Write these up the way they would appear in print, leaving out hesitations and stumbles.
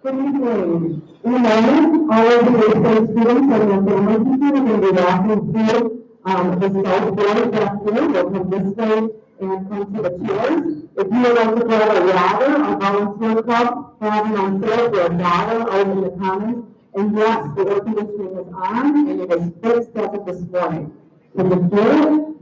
Good evening. We know all of the grade students and their families are going to be walking through the South Board Parkview. They'll come this way and come to the chairs. If you would like to grab a ladder, a volunteer club, have it on sale for $1 out in the commons. And yes, the air conditioning is on and it is fixed as of this morning. Can you feel it?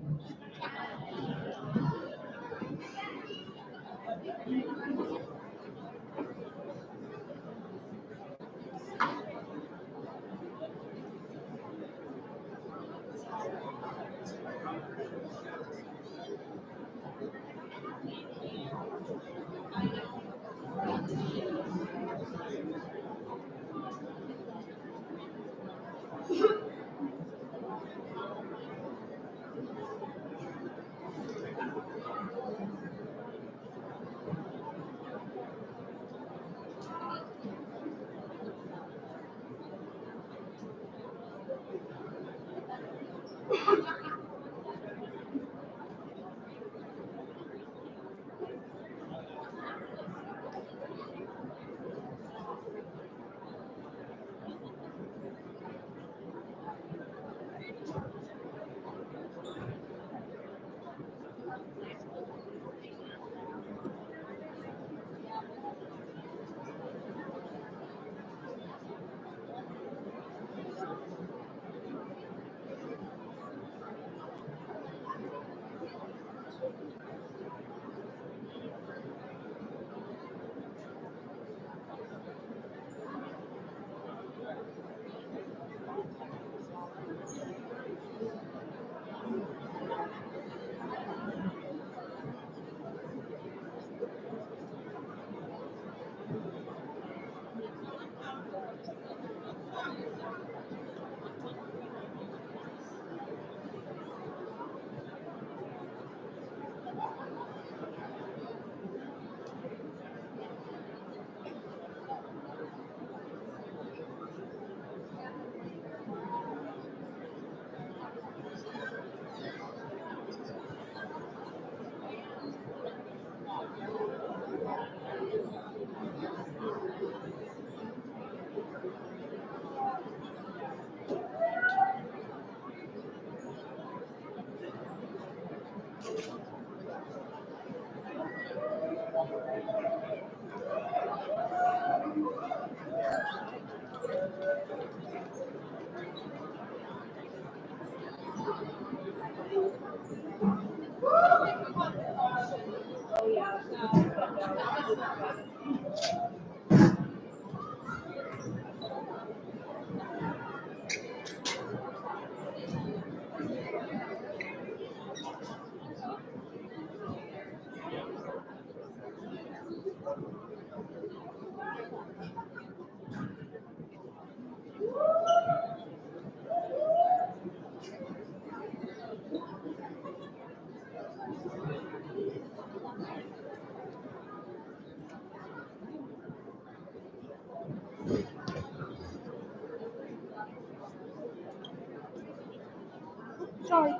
Sorry.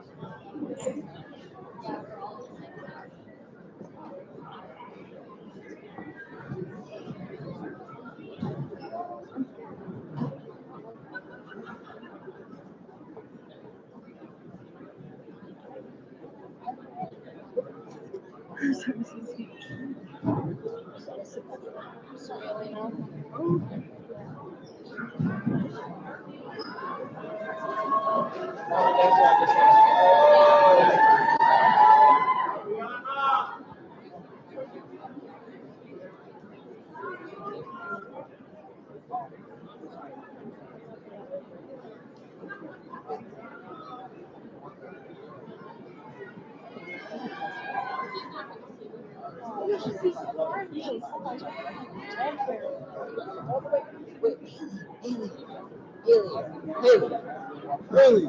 Really?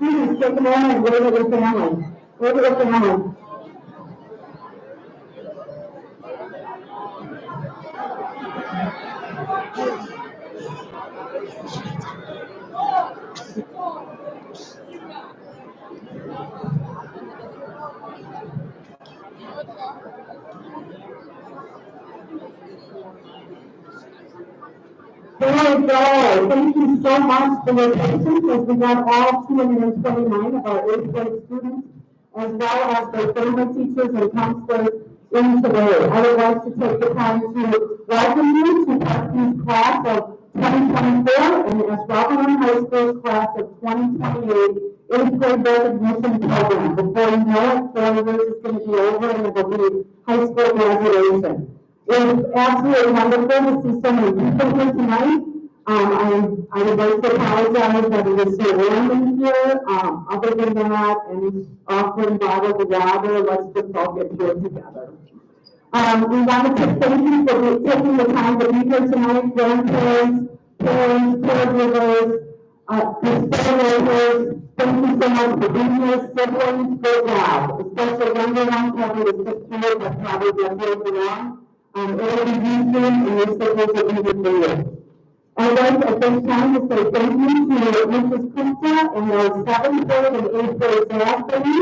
Students, take a moment and wave at your family. Wave at your family. Very good. Thank you so much for your patience as we got all 229 of our 8th grade students, as well as their family teachers and counselors in today. I would like to take the time to welcome you to Parkview's class of 2024 and as Rockingham High School's class of 2028 8th grade recognition program. Before you know it, 4 years is going to be over and it will be high school graduation. It's absolutely wonderful to see so many people here tonight. I would like to apologize that it is so random here. Other than that, and offering bottled water, let's just all get here together. We wanted to thank you for taking the time to be here tonight, grandparents, parents, caregivers, custodians. Thank you so much for being here, siblings, good job. Especially younger ones having to sit here, but probably definitely belong. It will be used and your siblings will be here for you. I'd like at this time to say thank you to Mrs. Krista and our 7th grade and 8th grade staff for you,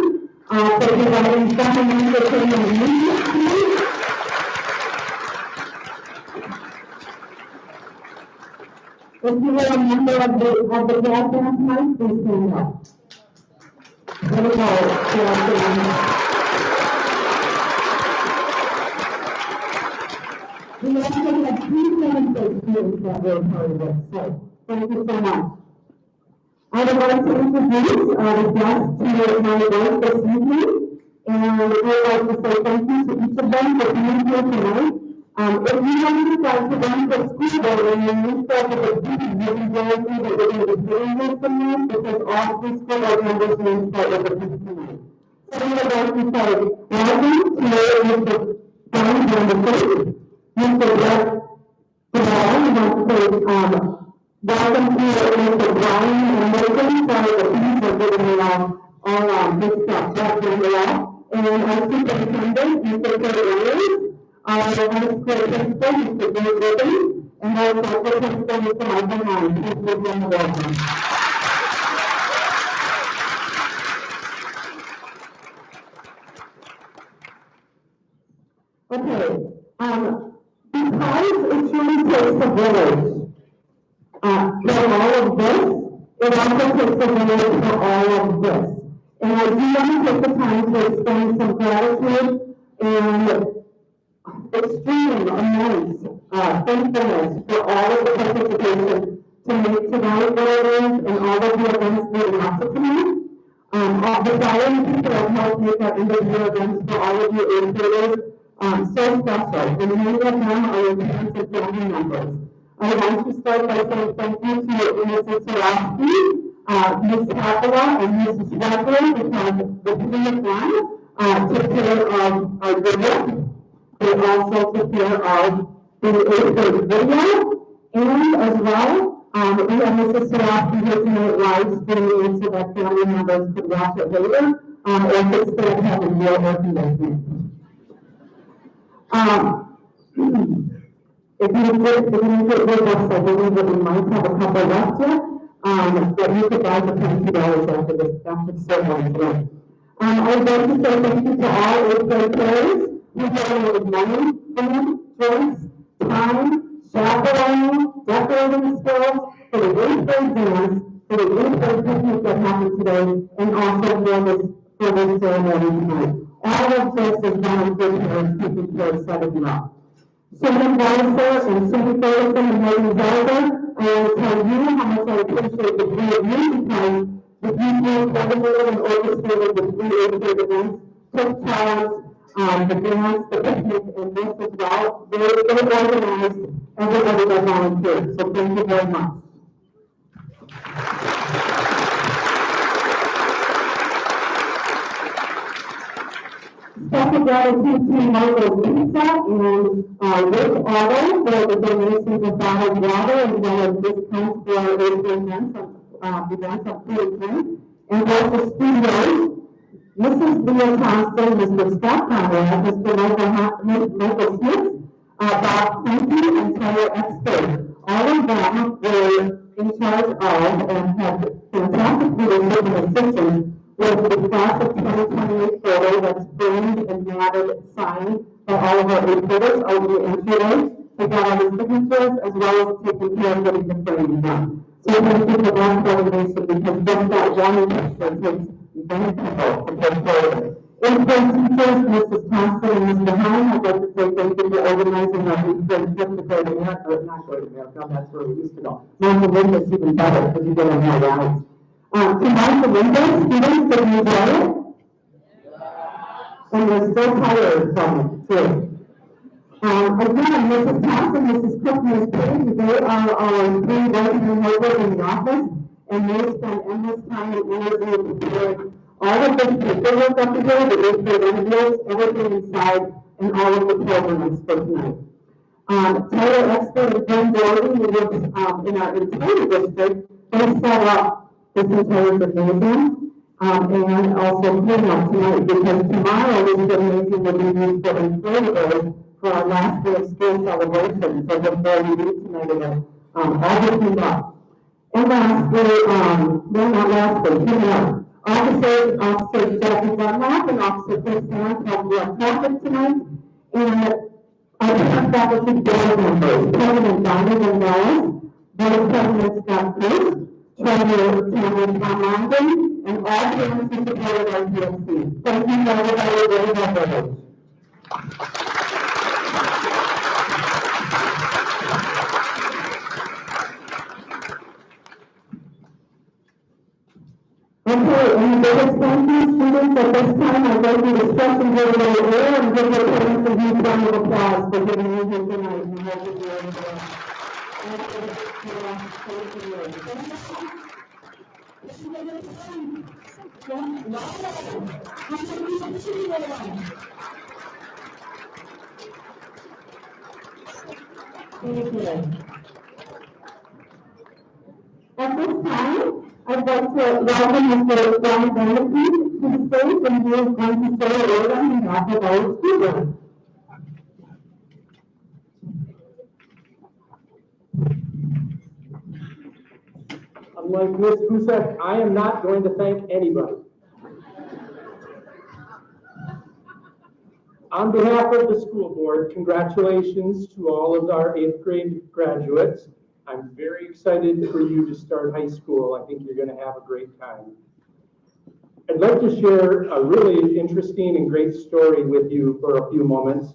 for providing fun and entertaining music tonight. If you are a member of the jazz band tonight, please stand up. There we go. Jazz band. We actually have 3 benefit students that were part of it, so thank you so much. I would like to introduce the guests to my work this evening, and I would like to say thank you to each of them for being here tonight. If you want to decide to run for school board and you start with a team, you can guarantee that you're going to be hearing this from them because all 3 school board members will start with a team tonight. So we would like to say welcome to Mr. John Anderson, Mr. Jeff Brown, we want to say welcome to Mr. Brian and Morgan, sorry the teams are giving me all mixed up, that's what they are. And our superintendent, Mr. Kurt Ayers, our high school principal, Mr. Dave Ribbon, and our local principal, Mr. Michael Hine. Please give them a welcome. Okay, because it truly takes a village for all of this, it also takes a village for all of this. And I do want to take the time to extend some gratitude and extreme immense thankfulness for all of the participation to make tonight what it is and all of the events leading up to tonight. The following people have helped make our individual events for all of you educators so special, and many of them are your parents and family members. I want to start by saying thank you to Mrs. Sarofsky, Ms. Capella, and Mrs. Weber, because the three of them took care of our dinner. They also took care of the 8th grade video, and as well, we have Mrs. Sarofsky here tonight live streaming so that family members could watch it later, or could stay at home and do it working with me. If you get with us, I believe that we might have a couple left here, that you could buy for $20 after the ceremony today. I would like to say thank you to all 8th grade players who donated money, food, drinks, time, chaperoning, decorating skills for the 8th grade dance, for the 8th grade picnic that happened today, and also for this ceremony tonight. All of this is volunteer parents taking care of setting them up. Susan Weiser and Cindy Ferguson and Megan Zelda, I want to tell you how much I appreciate the three of you because the people coordinated and orchestrated the 3 8th grade events, took charge, the dance, the picnic, and this as well. They organized everybody that volunteered, so thank you very much. Special gratitude to Michael Lisa and Rick Otto for the donations of bottled water as well as discounts for our 8th grade events on food and also studios. Mrs. Leah Thompson, Mr. Scott Conrad, Mr. Michael Smith, Bob Quincy, and Tyler Expert. All of them were in charge of and had fantastic leadership and assistance with the class of 2028 photo that's framed and matted, signed by all of our 8th graders over the entryway. They got all the signatures as well as taking care of getting the framing done. So thank you for that coordination because just that one picture takes many people to take forward. 8th grade teachers, Mrs. Thompson and Mr. Hine, I'd like to say thank you for organizing our 8th grade trip to go to America, or not go to America, that's where we used to go. Now the windows even better because you get on more rallies. Tonight the windows, students, did you enjoy it? And we're still tired from it too. Again, Mrs. Thompson, Mrs. Cook, and Ms. Page, they are our 3 working members in the office, and they spend endless time and energy preparing all of the paperwork up here, the 8th grade envelopes, everything inside, and all of the programs for tonight. Tyler Expert and Glenn Doherty, who works in our entire district, they set up this entire gymnasium, and also Keynote tonight, because tomorrow this gymnasium will be used for inflatables for our last day of school celebration. So before we leave tonight, it'll all be cleaned up. And lastly, then not lastly, Keynote. Officer Jackie Dunlap and Officer Chris Sands have left traffic tonight, and our parent faculty board members, President Donald Gonzalez, Vice President Scott Cruz, Treasurer Tammy Tom and all parents who supported our PFC. Thank you for everybody very much. Okay, and the biggest thank you, students, at this time, I'd like you to stretch and give it a air and give your parents a huge round of applause for giving you here tonight and holding you over there. Thank you. At this time, I'd like to welcome Mr. John Benedict to the stage, and he is going to say a word on behalf of our school board. Unlike Ms. Busek, I am not going to thank anybody. On behalf of the school board, congratulations to all of our 8th grade graduates. I'm very excited for you to start high school. I think you're going to have a great time. I'd I'd like to share a really interesting and great story with you for a few moments.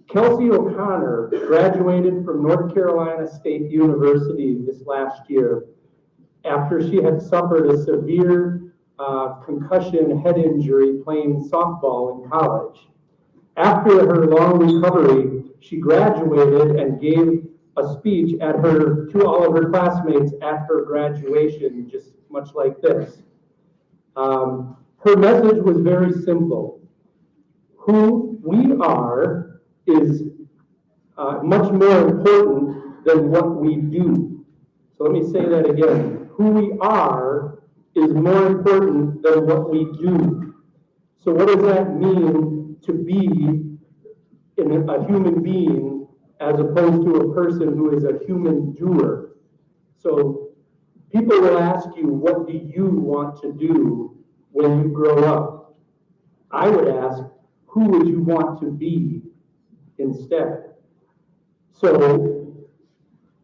Kelsey O'Connor graduated from North Carolina State University this last year after she had suffered a severe concussion head injury playing softball in college. After her long recovery, she graduated and gave a speech to all of her classmates at her graduation, just much like this. Her message was very simple. Who we are is much more important than what we do. So let me say that again. Who we are is more important than what we do. So what does that mean to be a human being as opposed to a person who is a human doer? So people will ask you, what do you want to do when you grow up? I would ask, who would you want to be instead? So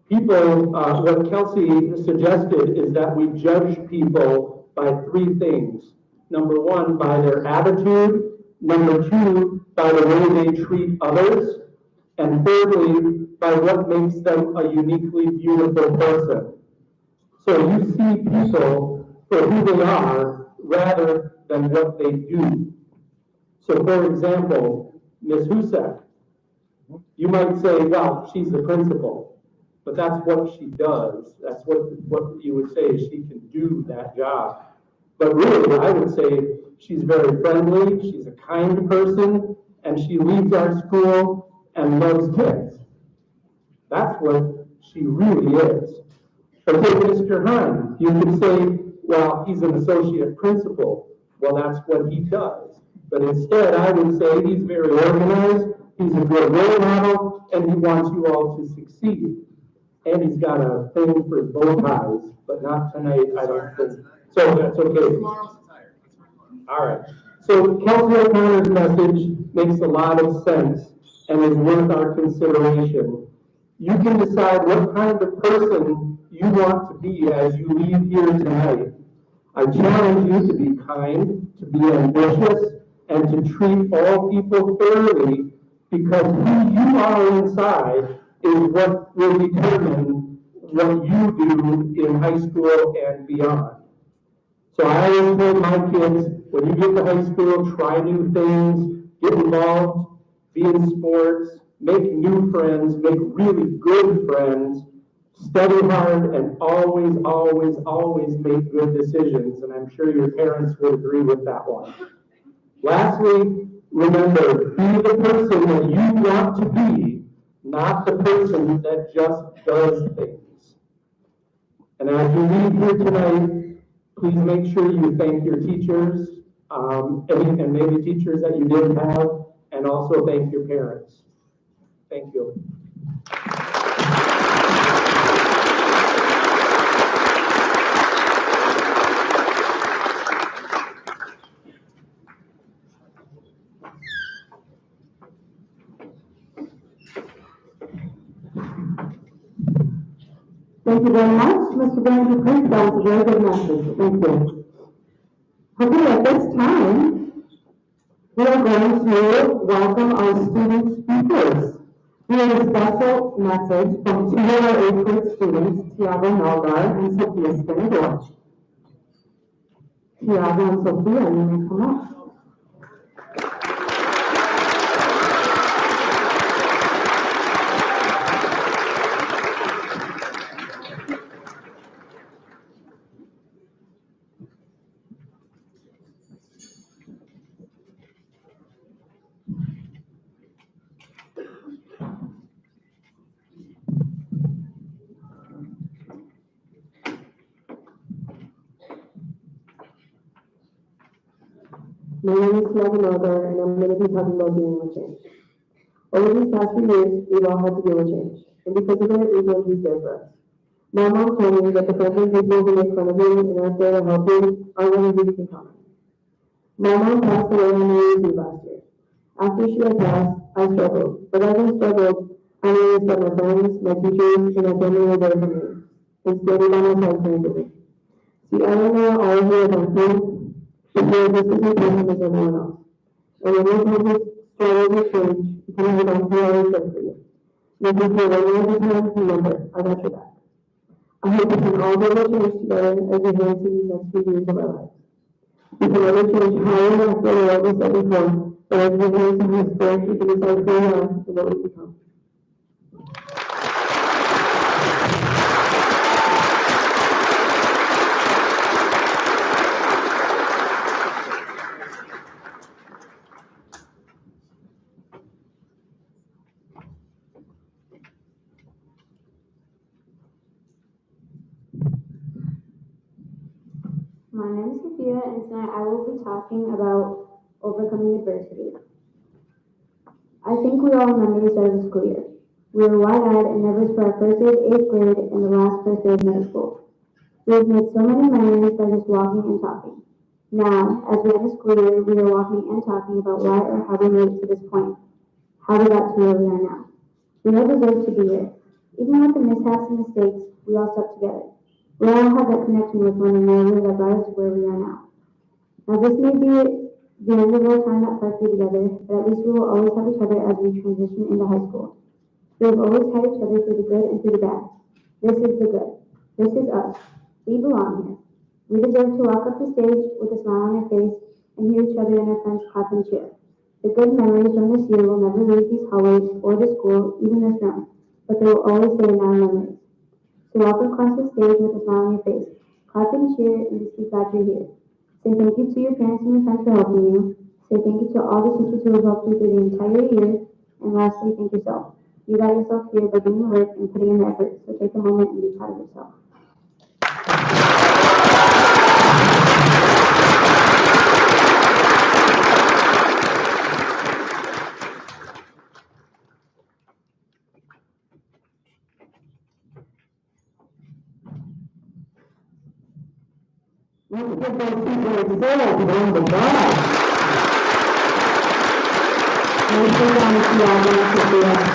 people, what Kelsey suggested is that we judge people by three things. Number one, by their attitude. Number two, by the way they treat others. And thirdly, by what makes them a uniquely beautiful person. So you see people for who they are rather than what they do. So for example, Ms. Husek, you might say, well, she's the principal, but that's what she does. That's what you would say, she can do that job. But really, I would say she's very friendly, she's a kind person, and she leads our school and loves kids. That's what she really is. Or take Mr. Hahn. You could say, well, he's an associate principal. Well, that's what he does. But instead, I would say he's very organized, he's a good role model, and he wants you all to succeed. And he's got a thing for bow ties, but not tonight, I don't think. So that's okay. All right. So Kelsey O'Connor's message makes a lot of sense and is worth our consideration. You can decide what kind of person you want to be as you leave here tonight. I challenge you to be kind, to be ambitious, and to treat all people fairly, because who you are inside is what will determine what you do in high school and beyond. So I always told my kids, when you get to high school, try new things, get involved, be in sports, make new friends, make really good friends, study hard, and always, always, always make good decisions. And I'm sure your parents would agree with that one. Lastly, remember, be the person that you want to be, not the person that just does things. And as you leave here tonight, please make sure you thank your teachers, and maybe teachers that you didn't have, and also thank your parents. Thank you. Thank you very much, Mr. Benjamin Prince. That was a very good message. Thank you. Okay, at this time, we are going to welcome our student speakers. We have a special message from two of our 8th grade students, Tiago Melgar and Sophia Spinador. Tiago and Sophia, you may come up. My name is Tiago Melgar, and I'm going to be talking about dealing with change. Over these past few years, we've all had to deal with change, and because of it, we've learned who's there for us. My mom told me that the friendly people who make fun of you and aren't there to help you are one who you can count on. My mom passed away on New Year's Eve last year. After she had passed, I struggled, but as I struggled, I realized that my friends, my teachers, and my family were there for me, and standing by my side praying for me. See, I don't know all of you have been through, but you're just as important as everyone else. And when you have this struggle to change, you can have them who always there for you. Make you feel any other time, remember, I got your back. I hope we can all go to change together as we head into these next few years of our lives. We can never change how we act or what we said before, but as we head into high school, we can decide who we are and what we become. My name is Sophia, and tonight I will be talking about overcoming adversity. I think we all remember the start of the school year. We were wide-eyed and nervous for our first day of 8th grade and the last first day of middle school. We have made so many memories by just walking and talking. Now, as we end the school year, we are walking and talking about why or how we made it to this point, how we got to where we are now. We all deserve to be here. Even with the mishaps and mistakes, we all stuck together. We all have that connection with one another that brought us to where we are now. Now this may be the end of our time at Parkview together, but at least we will always have each other as we transition into high school. We have always had each other through the good and through the bad. This is the good. This is us. We belong here. We deserve to walk up the stage with a smile on our face and hear each other and our friends clap and cheer. The good memories from this year will never leave these hallways or the school, even this room, but they will always stay in our memories. So walk across the stage with a smile on your face. Clap and cheer and just be glad you're here. Say thank you to your parents and your friends for helping you. Say thank you to all the teachers who have helped you through the entire year. And lastly, thank yourself. You got yourself here by doing the work and putting in the effort. So take a moment and be proud of yourself. Let's give those people a full round of applause. Let's go down to the audience if we have.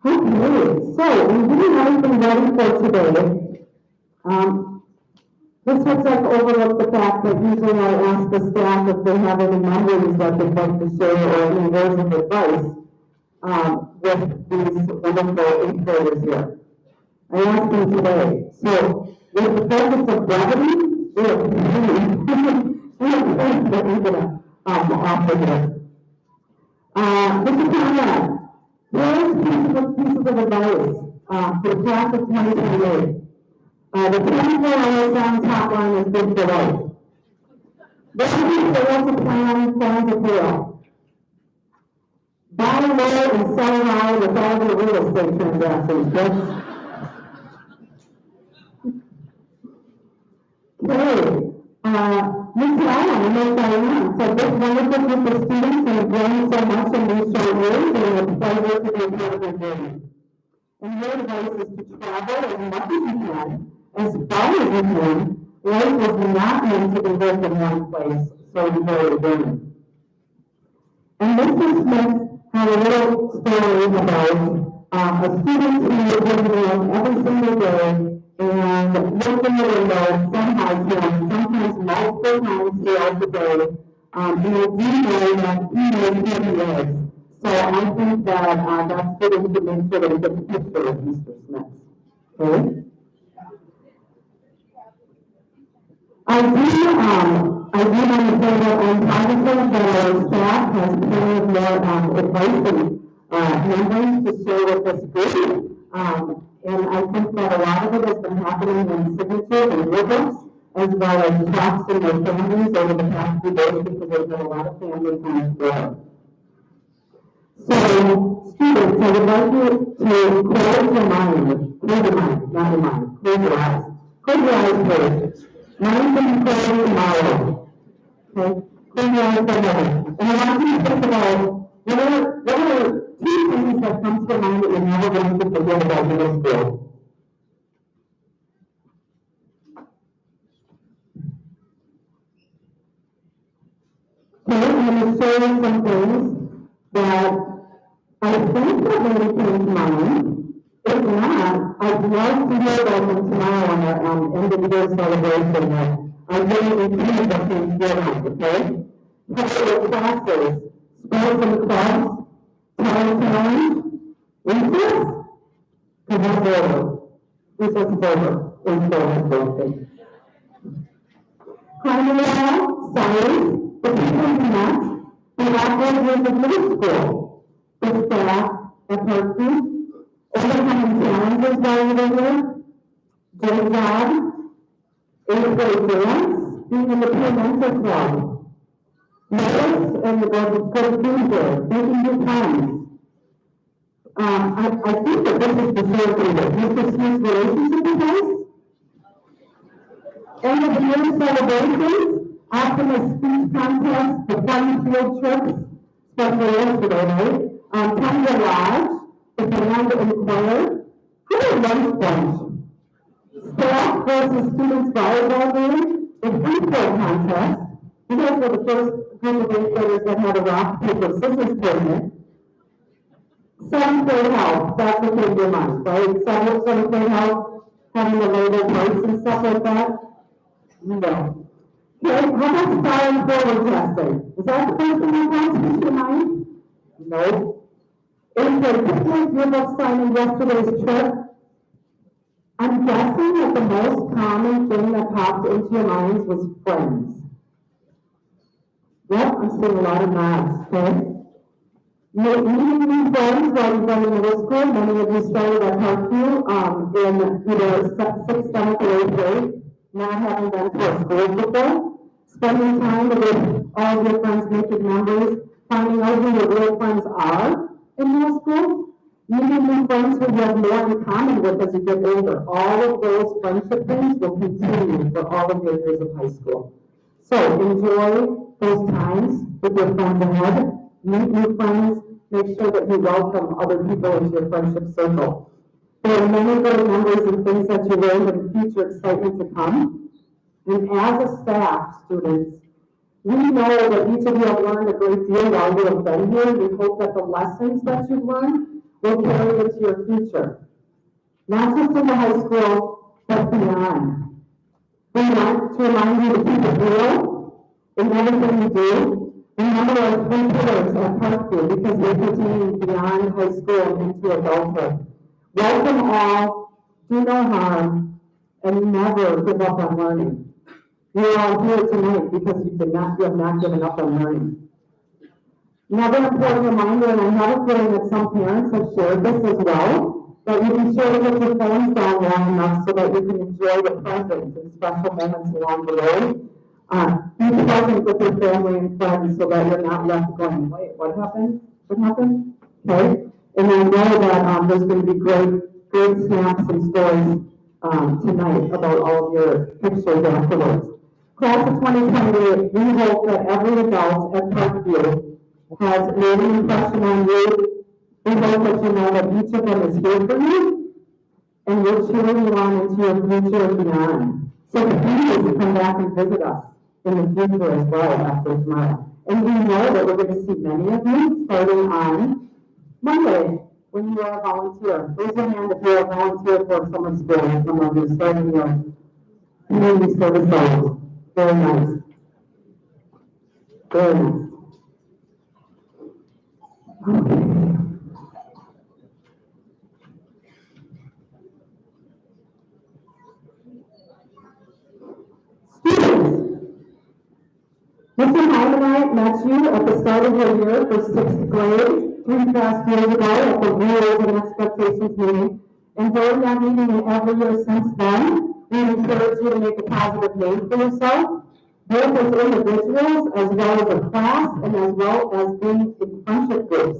Okay, so we're getting everything ready for today. This looks like overlook the fact that usually I ask the staff if they have any memories that they'd like to share or any words of advice with these wonderful 8th graders here. I asked them today. So with the focus of brevity, we have things that we're gonna offer here. Mr. Conrad, here's pieces of advice for the class of 2028. The 24-hour sound hotline is good for life. This is sales to plan to fail. Buy low and sell high with all your real estate transactions, folks. Okay, Ms. Allen, and Ms. Diane, so this wonderful group of students have grown so much in these short years, and it's a pleasure to be a part of their journey. And your advice is to travel as much as you can, as far as you can. Life is not meant to be lived in one place, so enjoy the journey. And Mr. Smith had a little story about a student who was visiting every single day and looked in the window sometimes multiple times throughout the day, and we know that he knows who he is. So I think that that's good information for them to get the picture of Mr. Smith. Okay? I do want to say that I'm positive that our staff has plenty of more advice and numbers to share with this group. And I think that a lot of it has been happening in signatures and yearbooks, as well as talks in their families over the past few days, because there's been a lot of families on this board. So, students, I would like you to close your mind, not your mind, close your eyes. Close your eyes, please. Mind can be closed tomorrow. Okay? Close your eyes for a moment. And I want you to think about what are two things that come to mind that you're never going to forget about middle school? Okay, I'm going to show you some things that I think that really came to mind. If not, I'd love to hear about them tomorrow on our end of the year celebration. I'm really included the things going on, okay? Couple classes, sports and clubs, talent challenge, recess, because that's over. Recess is over. It's over. Climbing wall, science, the people in the last years of middle school, the staff at Parkview, overcoming challenges while you were here, great job, 8th grade dance, being in the peer mentor club, notice and the good food there, making new friends. I think that this is the short thing that Mr. Smith's relationship with us. End of the year celebrations, Optimist speech contest, the fun field trips, especially yesterday, right? Tender Lodge, the band and choir, who are lunch bunch? Staff versus students volleyball game, the free throw contest. You guys were the first group of eighth graders that had a rock, paper, scissors tournament. Seventh grade health, that's what came to your mind, right? Seventh grade health, having the label parts and stuff like that. No. Okay, how about style and forward testing? Is that the first thing that comes to your mind? No. Eighth grade picnic, yearbook signing, yesterday's trip. I'm guessing that the most common thing that popped into your minds was friends. Yep, I'm seeing a lot of nods, okay? Meeting new friends while you've been in middle school. Many of you started at Parkview in either 6th, 7th, or 8th grade, not having been to a school before. Spending time with all of your friends, making memories, finding out who your real friends are in middle school. Meeting new friends who you have more in common with as you get older. All of those friendship things will continue for all of your years of high school. So enjoy those times with your friends ahead. Meet new friends, make sure that you welcome other people into your friendship circle. There are many great memories and things that you learned and future excitement to come. And as a staff, students, we know that each of you have learned a great deal while you have been here. We hope that the lessons that you've learned will carry into your future. Not just in the high school, but beyond. We want to remind you to keep it real in everything you do. Remember our 3 pillars at Parkview because they pertain beyond high school and into adulthood. Welcome all, do no harm, and never give up on learning. You're all here tonight because you have not given up on learning. Another important reminder, and I have a feeling that some parents have shared this as well, that you be sure to get your phones down long enough so that you can enjoy the present and special moments along the way. Be present with your family and friends so that you're not left going, wait, what happened? What happened? Okay? And I know that there's going to be great snaps and stories tonight about all of your pictures afterwards. Class of 2028, we hope that every adult at Parkview has made an impression on you. We hope that you know that each of them is here for you and we're cheering you on into your future and beyond. So please come back and visit us in the future as well after tomorrow. And we know that we're going to see many of you starting on Monday when you are a volunteer. Raise your hand if you're a volunteer for summer school. Some of you starting your community service hours. Very nice. Very nice. Okay. Mr. Hyman and I met you at the start of your year for 6th grade, 3 past years ago at the Rules and Expectations meeting. And during that meeting and every year since then, we encourage you to make a positive name for yourself, both as individuals, as well as a class, and as well as being in friendship groups.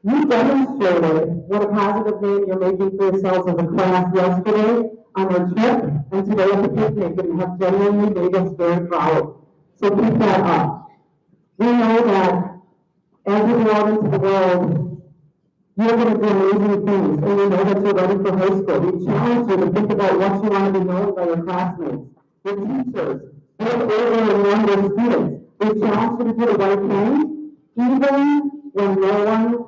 You demonstrated what a positive name you're making for yourselves as a class yesterday on our trip and today at the picnic, and have genuinely made us very proud. So keep that up. We know that as you go out into the world, you're going to do amazing things, and we know that you're ready for high school. We challenge you to think about what you want to be known by your classmates, your teachers, both older and younger students. We challenge you to do the right thing, even when no one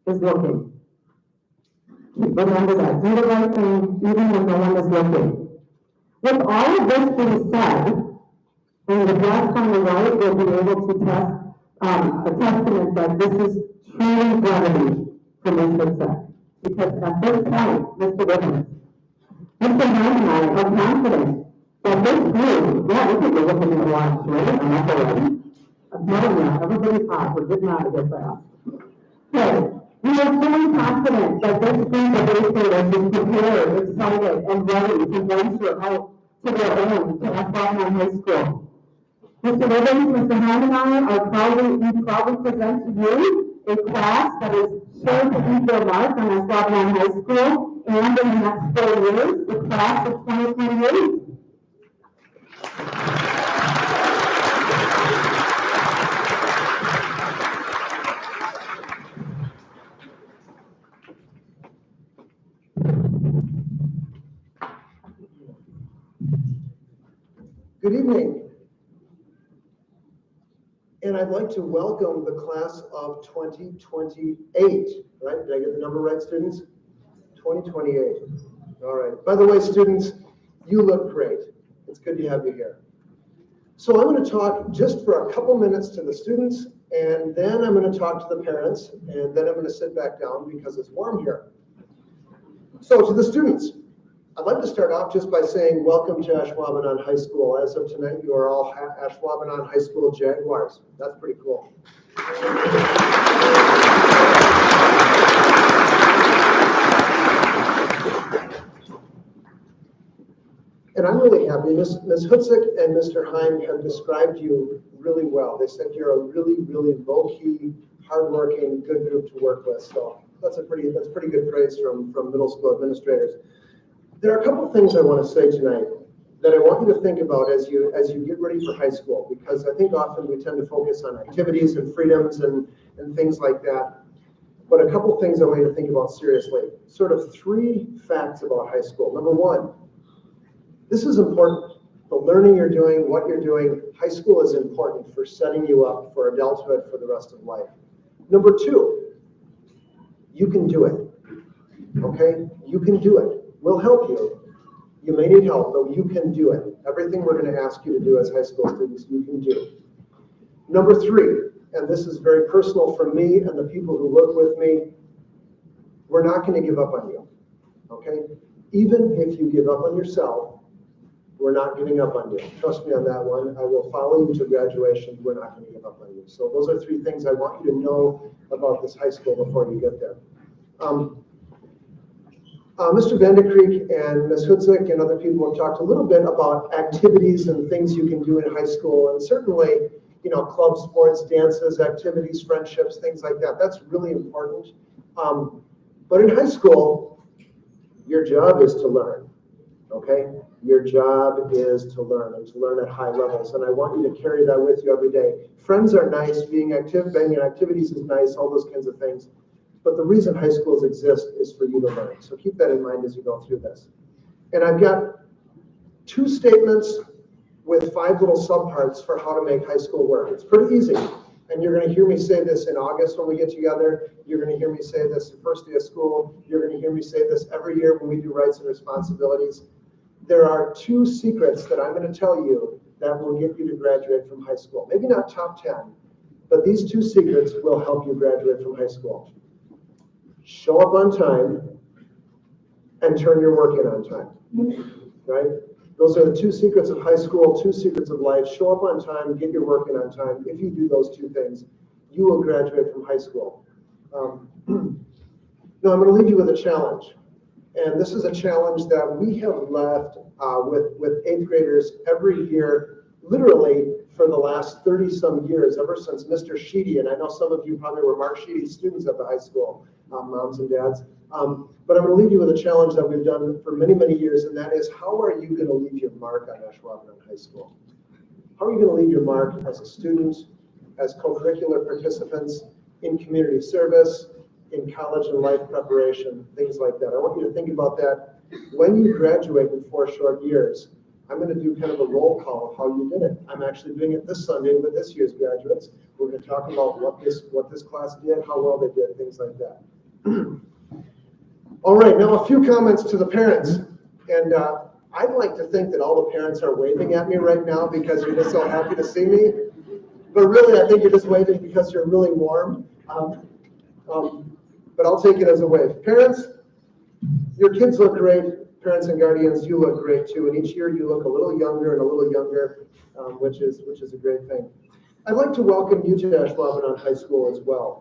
is looking. Remember that, do the right thing even when no one is looking. With all of this being said, and the graph on the right will be able to test a testament that this is truly brevity for Mr. Seth. Because at this point, Mr. Wiggins, Mr. Ham and I are confident that this group, yeah, we could be looking at a watch, right? I'm not already. I'm telling you, everybody's hot, we're getting out of here fast. Okay, we are fully confident that this group of educators is prepared, excited, and ready to venture out to their own, to Ashwaubenon High School. Mr. Wiggins, Mr. Ham and I are proudly present to you a class that is sure to leave their mark on Ashwaubenon High School and in the next 4 years, the class of 2028. Good evening. And I'd like to welcome the class of 2028, right? Did I get the number right, students? 2028. All right. By the way, students, you look great. It's good to have you here. So I'm going to talk just for a couple minutes to the students, and then I'm going to talk to the parents, and then I'm going to sit back down because it's warm here. So to the students, I'd like to start off just by saying welcome to Ashwaubenon High School. As of tonight, you are all Ashwaubenon High School Jaguars. That's pretty cool. And I'm really happy. Ms. Hutzik and Mr. Heim have described you really well. They said you're a really, really low-key, hardworking, good group to work with. So that's pretty good praise from middle school administrators. There are a couple of things I want to say tonight that I want you to think about as you get ready for high school, because I think often we tend to focus on activities and freedoms and things like that. But a couple of things I want you to think about seriously. Sort of 3 facts about high school. Number 1, this is important. The learning you're doing, what you're doing, high school is important for setting you up for adulthood for the rest of life. Number 2, you can do it. Okay? You can do it. We'll help you. You may need help, but you can do it. Everything we're going to ask you to do as high school students, you can do. Number 3, and this is very personal for me and the people who work with me, we're not going to give up on you. Okay? Even if you give up on yourself, we're not giving up on you. Trust me on that one. I will follow you to graduation. We're not going to give up on you. So those are 3 things I want you to know about this high school before you get there. Mr. Vandekreek and Ms. Hutzik and other people have talked a little bit about activities and things you can do in high school, and certainly, club sports, dances, activities, friendships, things like that. That's really important. But in high school, your job is to learn, okay? Your job is to learn and to learn at high levels, and I want you to carry that with you every day. Friends are nice, being in activities is nice, all those kinds of things. But the reason high schools exist is for you to learn. So keep that in mind as you go through this. And I've got 2 statements with 5 little subparts for how to make high school work. It's pretty easy. And you're going to hear me say this in August when we get together. You're going to hear me say this the first day of school. You're going to hear me say this every year when we do rights and responsibilities. There are 2 secrets that I'm going to tell you that will get you to graduate from high school. Maybe not top 10, but these 2 secrets will help you graduate from high school. Show up on time and turn your work in on time, right? Those are the 2 secrets of high school, 2 secrets of life. Show up on time, get your work in on time. If you do those 2 things, you will graduate from high school. Now I'm going to leave you with a challenge. And this is a challenge that we have left with 8th graders every year, literally for the last 30-some years, ever since Mr. Sheedy, and I know some of you probably were Mark Sheedy's students at the high school, moms and dads. But I'm going to leave you with a challenge that we've done for many, many years, and that is, how are you going to leave your mark on Ashwaubenon High School? How are you going to leave your mark as a student, as co-curricular participants, in community service, in college and life preparation, things like that? I want you to think about that. When you graduate in 4 short years, I'm going to do kind of a roll call of how you did it. I'm actually doing it this Sunday with this year's graduates. We're going to talk about what this class did, how well they did, things like that. All right, now a few comments to the parents. And I'd like to think that all the parents are waving at me right now because you're just so happy to see me. But really, I think you're just waving because you're really warm. But I'll take it as a wave. Parents, your kids look great. Parents and guardians, you look great too. And each year you look a little younger and a little younger, which is a great thing. I'd like to welcome you to Ashwaubenon High School as well.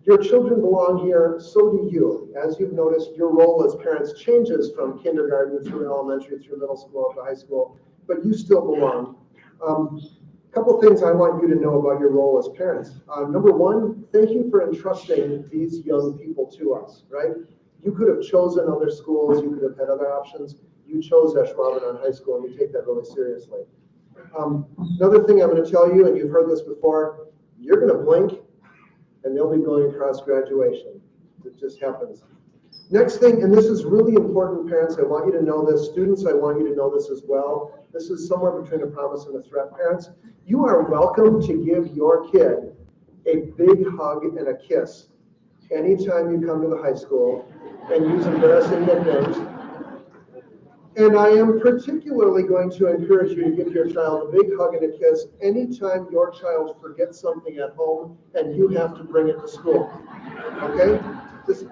Your children belong here, so do you. As you've noticed, your role as parents changes from kindergarten through elementary, through middle school, to high school, but you still belong. A couple things I want you to know about your role as parents. Number one, thank you for entrusting these young people to us, right? You could have chosen other schools, you could have had other options. You chose Ashwaubenon High School, and we take that really seriously. Another thing I'm going to tell you, and you've heard this before, you're going to blink, and they'll be going across graduation. It just happens. Next thing, and this is really important, parents, I want you to know this. Students, I want you to know this as well. This is somewhere between a promise and a threat, parents. You are welcome to give your kid a big hug and a kiss anytime you come to the high school and use embarrassing nicknames. And I am particularly going to encourage you to give your child a big hug and a kiss anytime your child forgets something at home and you have to bring it to school. Okay? Just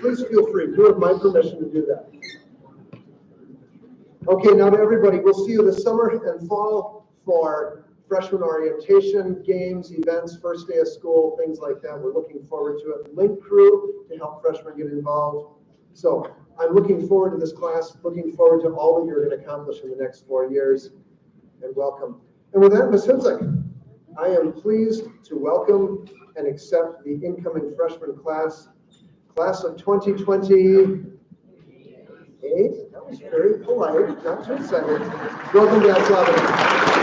please feel free. You have my permission to do that. Okay, now to everybody, we'll see you this summer and fall for freshman orientation, games, events, first day of school, things like that. We're looking forward to it. Link crew to help freshmen get involved. So I'm looking forward to this class, looking forward to all that you're going to accomplish in the next 4 years, and welcome. And with that, Ms. Hinsick, I am pleased to welcome and accept the incoming freshman class of 2028. That was very polite, not too excited. Welcome to Ashwaubenon.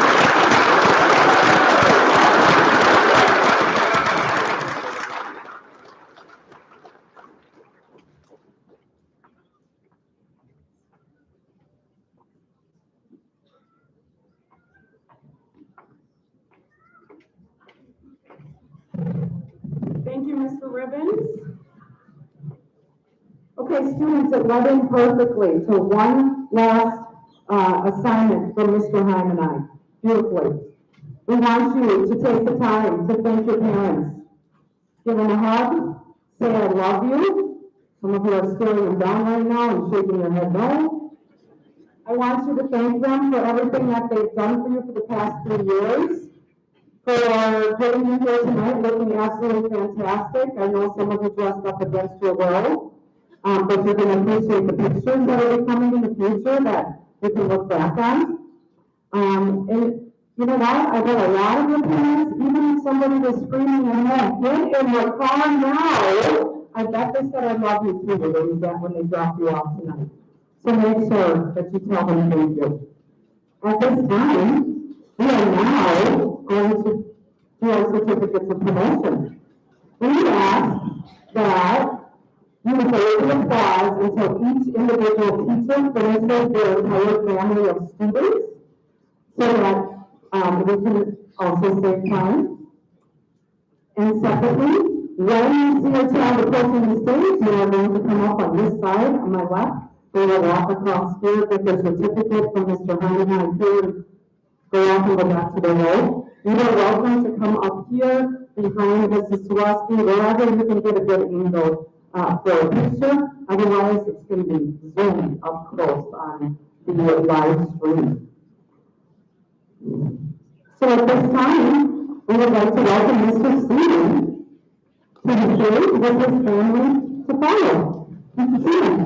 Thank you, Mr. Ribbons. Okay, students, it led in perfectly to one last assignment from Mr. Heim and I. Beautifully. We want you to take the time to thank your parents. Give them a hug, say I love you. Some of you are staring them down right now and shaking your head no. I want you to thank them for everything that they've done for you for the past 3 years. For getting you here tonight, looking absolutely fantastic. I know some of you dressed up against your will, but you're going to appreciate the pictures that will be coming in the future that you can look back on. And you know what? I bet a lot of your parents, even if somebody was screaming at home, get in the car now. I bet they said I love you too when they dropped you off tonight. So make sure that you tell them thank you. At this time, we are now going to do our certificates of promotion. We ask that you hold the applause until each individual teacher finishes their entire family of students, so that we can also save time. And separately, when you see your child approaching the stage, you are going to come up on this side, on my left. They will walk across here, get their certificate from Mr. Heinlein here, go off and go back to the road. You are welcome to come up here behind Mrs. Swarovski, wherever you can get a good angle for a picture. Otherwise, it's going to be zoomed up close on the live stream. So at this time, we would like to welcome Mr. Stephen to the stage with his family to follow. Mr. Stephen.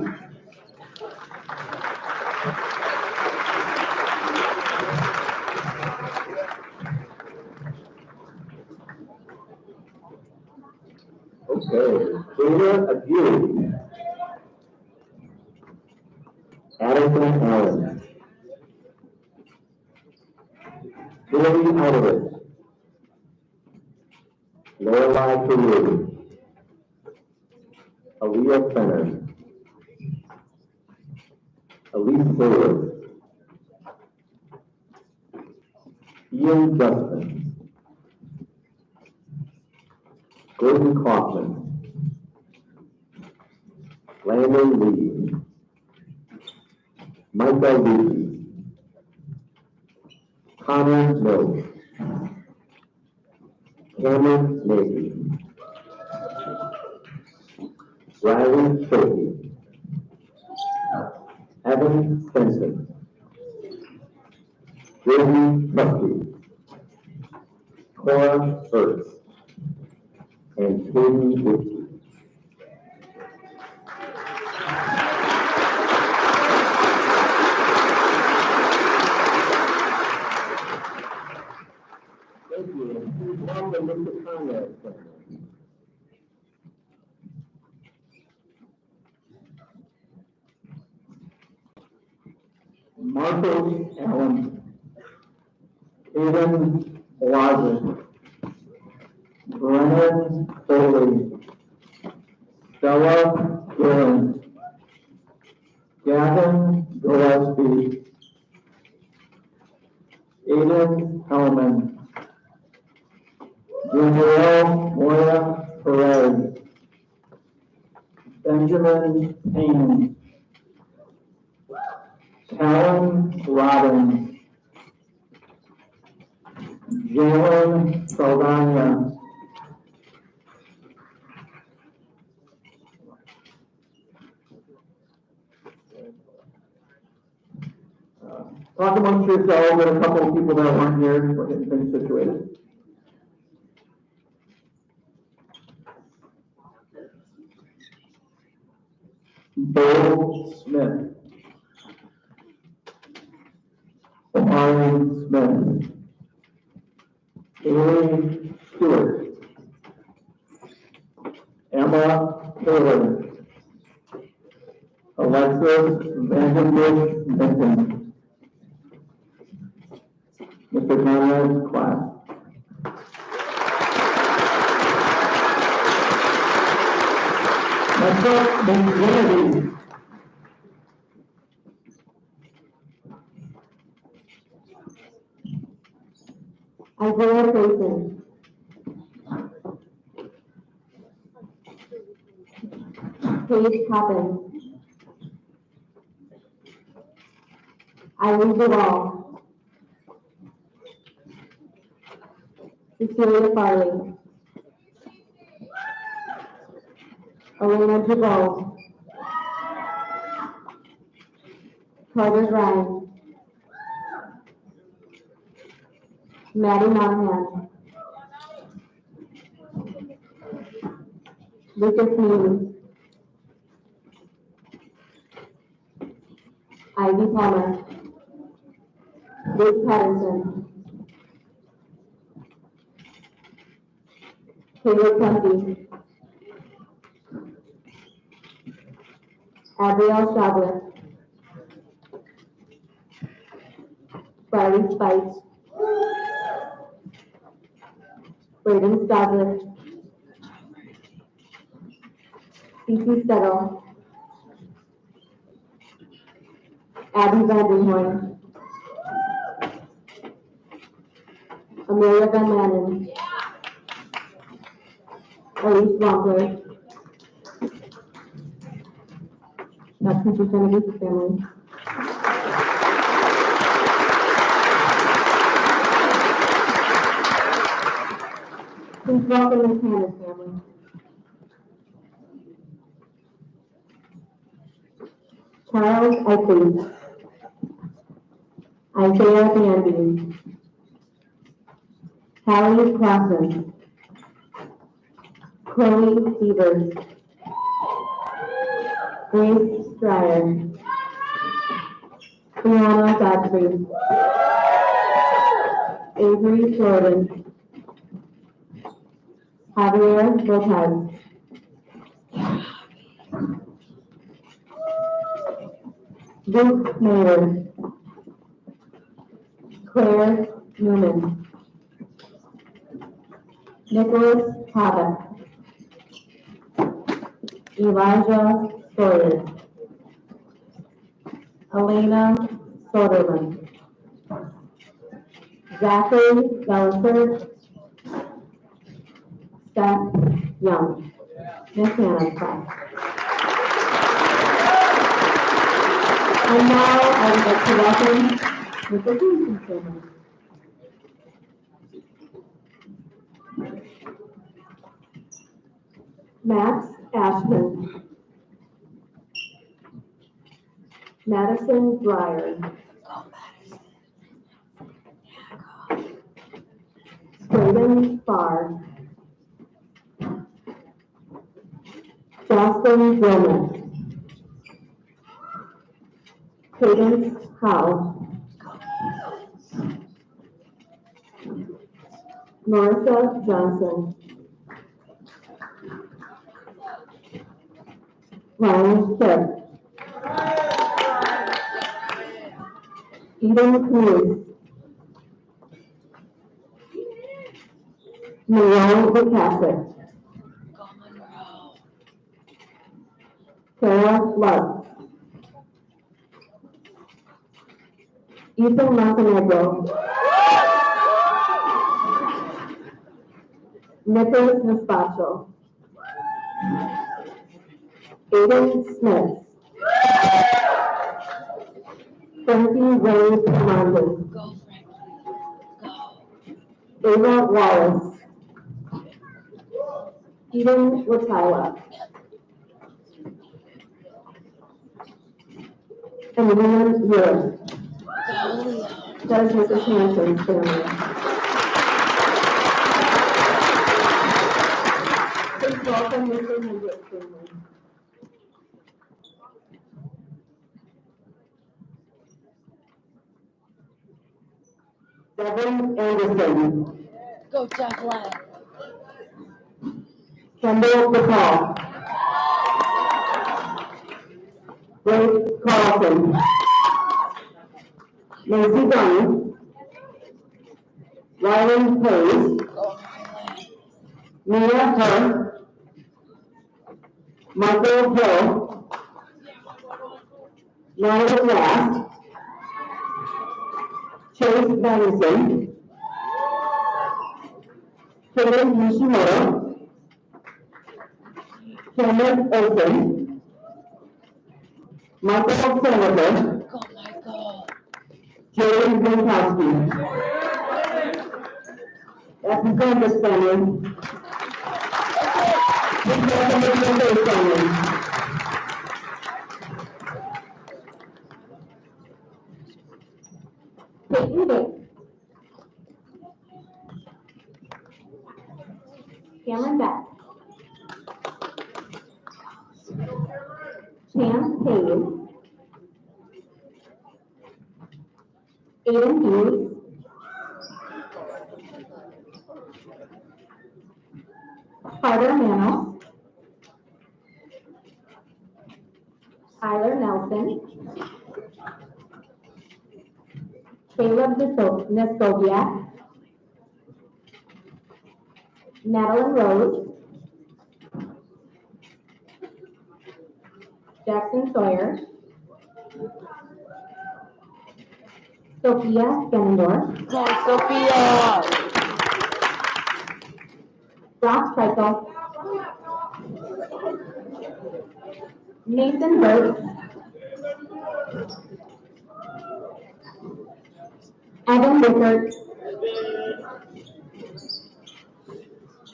Okay, Dana Abuse, Addison Allen, Julie Alvarez, Lorelei Peru, Aaliyah Fenner, Elise Fuller, Ian Justin, Gordon Kaufman, Landon Lee, Michael Lee, Connor Mills, Cameron Navy, Riley Schulte, Evan Spencer, Jordan Buckley, Cora Ertz, and Katie Whitty. Thank you. Please welcome Mr. Conrad. Marcos Allen, Aiden Blazek, Brennan Foley, Stella Gillen, Gavin Gillespie, Aiden Hellman, Gabrielle Moya Perez, Benjamin Payne, Callan Robbins, Jalen Saldana, talk amongst yourselves and a couple of people that weren't here. We're getting things situated. Bo Smith, Omari Smith, Haley Stewart, Emma Taylor, Alexis Vandenbush Benton, Mr. Conrad's class. Next up, Ms. Kennedy. Isaiah Grayson, Paige Coppins, Eileen Duvall, Cecilia Farley, Elena Jabal, Carter Grimes, Maddie Monahan, Lucas Means, Ivy Palmer, Luke Patterson, Caleb Kempy, Abiel Chablis, Riley Spice, Braden Stadler, C.T. Settle, Abby Vandenhorn, Amelia Van Manen, Elise Wampler, that's Mr. Kennedy's family. Please welcome Ms. Hannah's family. Charles Eichley, Isaiah Bandy, Hallie Clausen, Chloe Severs, Grace Stryer, Brianna Godfrey, Avery Jordan, Javier Lopez, Luke Mayer, Claire Newman, Nicholas Havoc, Elijah Sawyer, Elena Soderman, Zachary Belford, Steph Young. Miss Hannah's class. And now I would like to welcome Mr. Johnson. Max Ashman. Madison Dreyer. Braden Farr. Justin Gilman. Cadence Howe. Marissa Johnson. Ryan Kidd. Eden Cruz. Monroe Bukasic. Sarah Love. Ethan Montenegro. Nicholas Nespacho. Aiden Smith. Frankie Ray Fernandez. Ava Wallace. Eden Watila. And William Lewis. That is Mrs. Hanson's family. Please welcome Mr. Hendrick's family. Devin Anderson. Go, Jack Lad. Kendall DePaul. Grace Carlson. Nancy Dunn. Ryan Hayes. Mia Herr. Michael Hill. Natalie Last. Chase Benson. Kevin Nishimoto. Cameron Olsen. Michael Senator. Go, Michael. Jerry Winkowski. That's the Gomez family. Please welcome the Gomez family. Peyton Dick. Cameron Beck. Chance Hayes. Aiden Hughes. Carter Manos. Tyler Nelson. Caleb Nestoviak. Madeline Rose. Jackson Sawyer. Sophia Skenendorf. Go, Sophia. Brock Schreikel. Nathan Burke. Evan Rickert.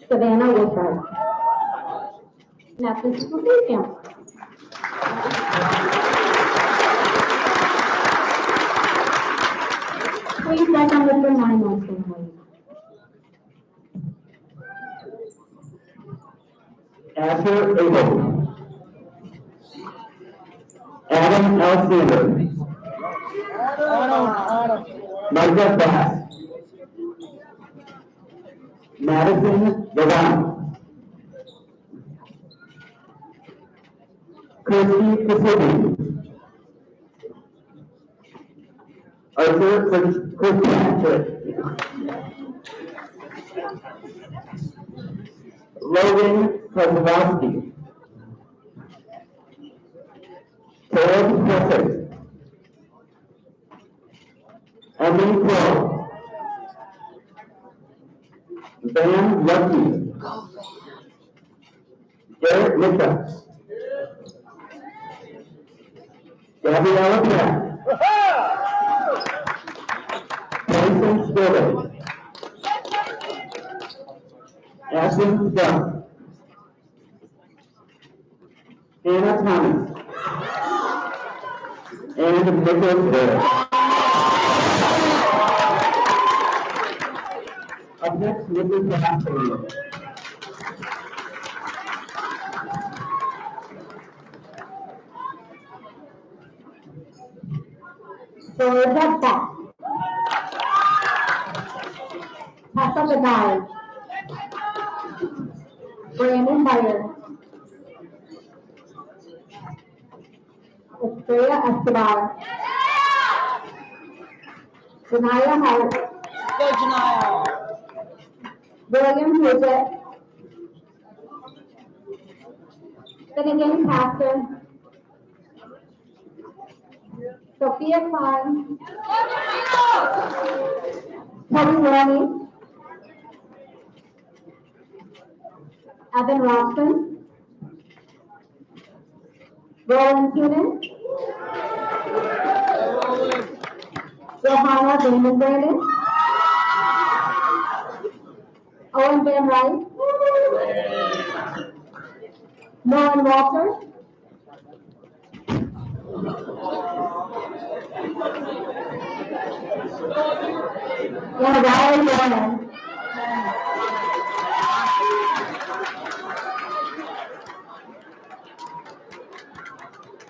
Savannah Wishart. That's the school family. Please welcome Mr. Minos family. Asher Abel. Adam Alexander. Micah Bass. Madison Levan. Kirsty Kasubi. Arthur Kirkpatrick. Logan Kozlowski. Caleb Presser. Emily Crow. Van Lucky. Derek Mitchell. Gabriella Peck. Mason Stewart. Ashton Duff. Anna Thomas. And Nicholas Barrett. Up next, Nicholas Barrett. Georgia Beck. Tessa Bedard. Brandon Meyer. Estrella Escobar. Janaya Hart. Go, Janaya. William Bridget. Finnegan Pastor. Sophia Klein. Toby Roney. Evan Robson. Roland Keenan. Johanna Damon Brandon. Owen Van Rice. Nolan Walter. And Riley Warren.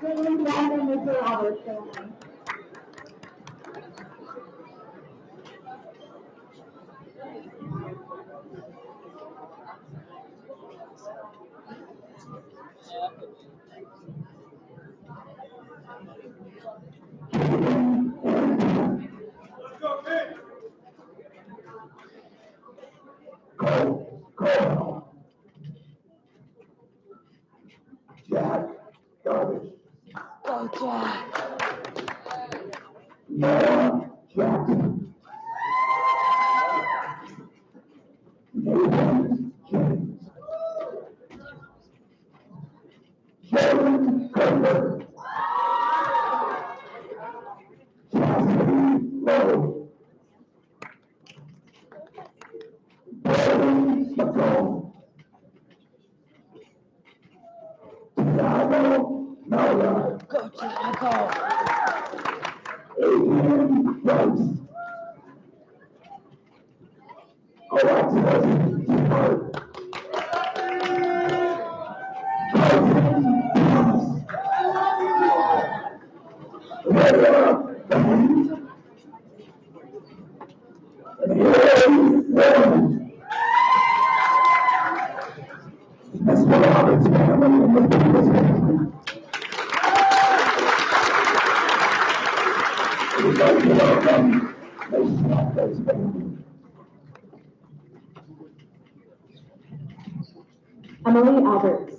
Caitlin Brown and Mr. Roberts family. Jack Garbage. Go, Jack. Noah Jackson. Nathan James. Jordan Carter. Chastity Lowe. Brandon McComb. Tiago Maillard. Go, Tiago. Adrian Rice. Alexis Hart. Carson Thomas. Leah Bennett. Harry Warren. Mr. Roberts family and the Davis family. We'd like to welcome the Smackers family. Emily Alberts.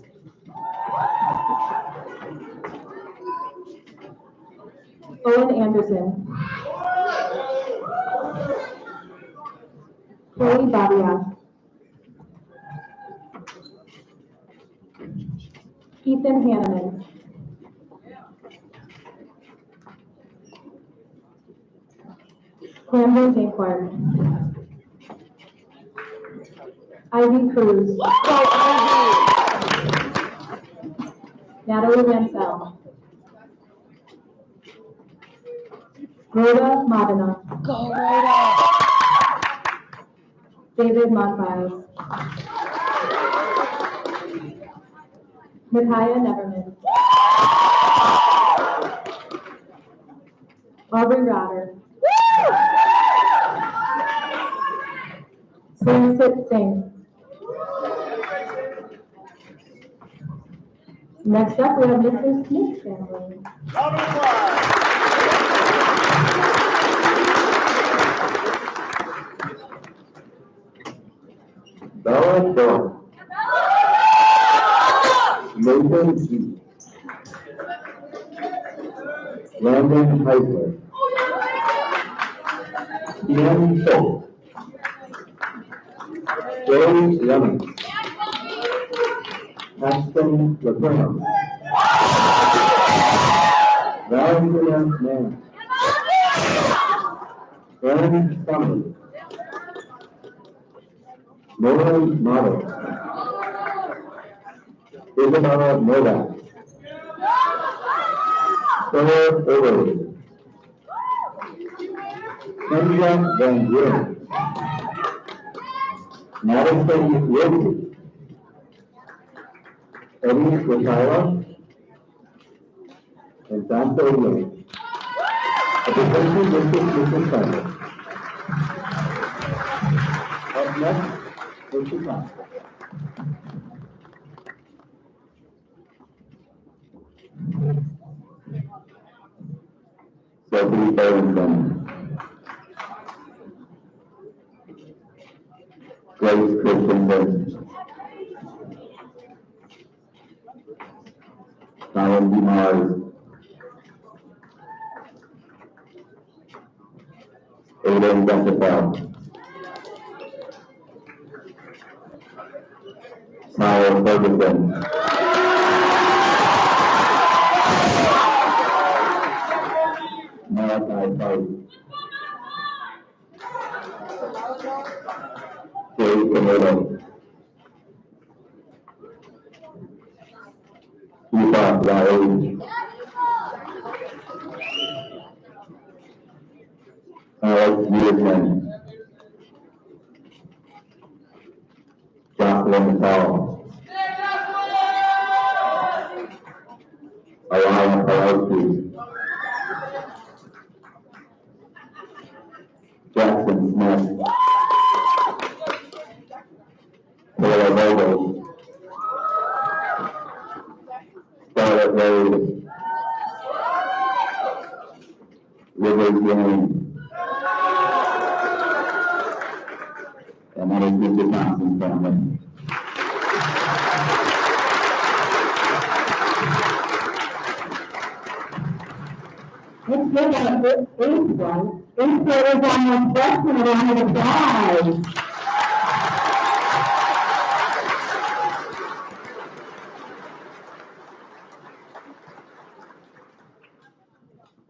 Owen Anderson. Chloe Babia. Ethan Hanneman. Cameron St. Clark. Ivy Cruz. Go, Ivy. Natalie Mansell. Rhoda Modena. Go, Rhoda. David Monfils. Micaiah Neverman. Aubrey Rotter. Sunsit Singh. Next up, we have Mr. Smith's family. Bella Dawn. Nathan G. Landon Heisler. Ian Folk. Joey Lemon. Paxton LeBron. Val Benjamin Mann. Aaron Summers. Lauren Motto. Isabella Novak. Sarah Overly. Kendra Van Buren. Madison Wilkie. Eddie Rotala. And Dante Young. Representing District Center. Up next, Mr. Thompson. Sophie Burlington. Grace Christensen. Ryan DeMars. Aiden Jessica. Tyler Ferguson. Malachi Price. Dave Camilo. Eva Raoul. Alex Peterson. Jocelyn Paul. Alana Pelosi. Jackson Smith. Taylor Vogel. Scarlett Rose. Rivers James. And that is Mr. Thompson's family. Let's give our eighth one. Eighth graders on the freshman a round of applause.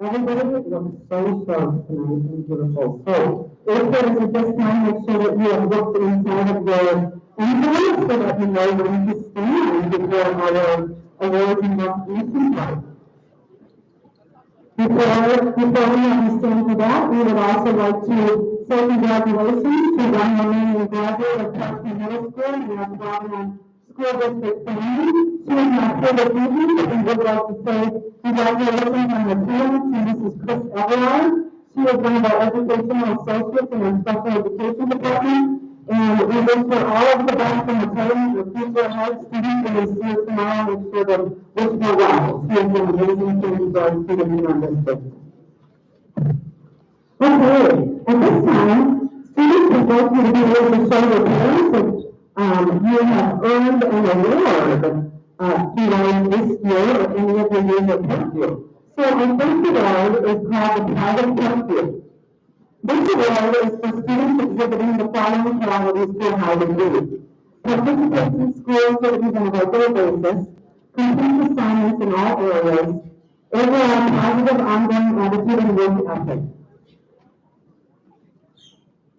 Everybody looks so sharp tonight and beautiful. So, eighth graders at this time, make sure that you have looked inside of your envelopes so that you know when to stand before our awards and recognition part. Before we understand for that, we would also like to say congratulations to one remaining graduate of Parkview Middle School in our Providence School District family. She is my favorite evening, but we would like to say congratulations on her parents and Mrs. Chris Everard. She is one of our educational associates in our special education department. And we wish her all of the best in retirement, your future ahead students, and we see you tomorrow. Make sure to wish her well. She has done amazing things for our students in our district. Okay, at this time, students would like you to be able to show your parents that you have earned an award throughout this year or any of your years at Parkview. So our first award is called the Private Parkview. This award is for students exhibiting the following qualities for a high degree: participate in school activities on a regular basis, complete assignments in all areas, overall positive ongoing attitude and work ethic.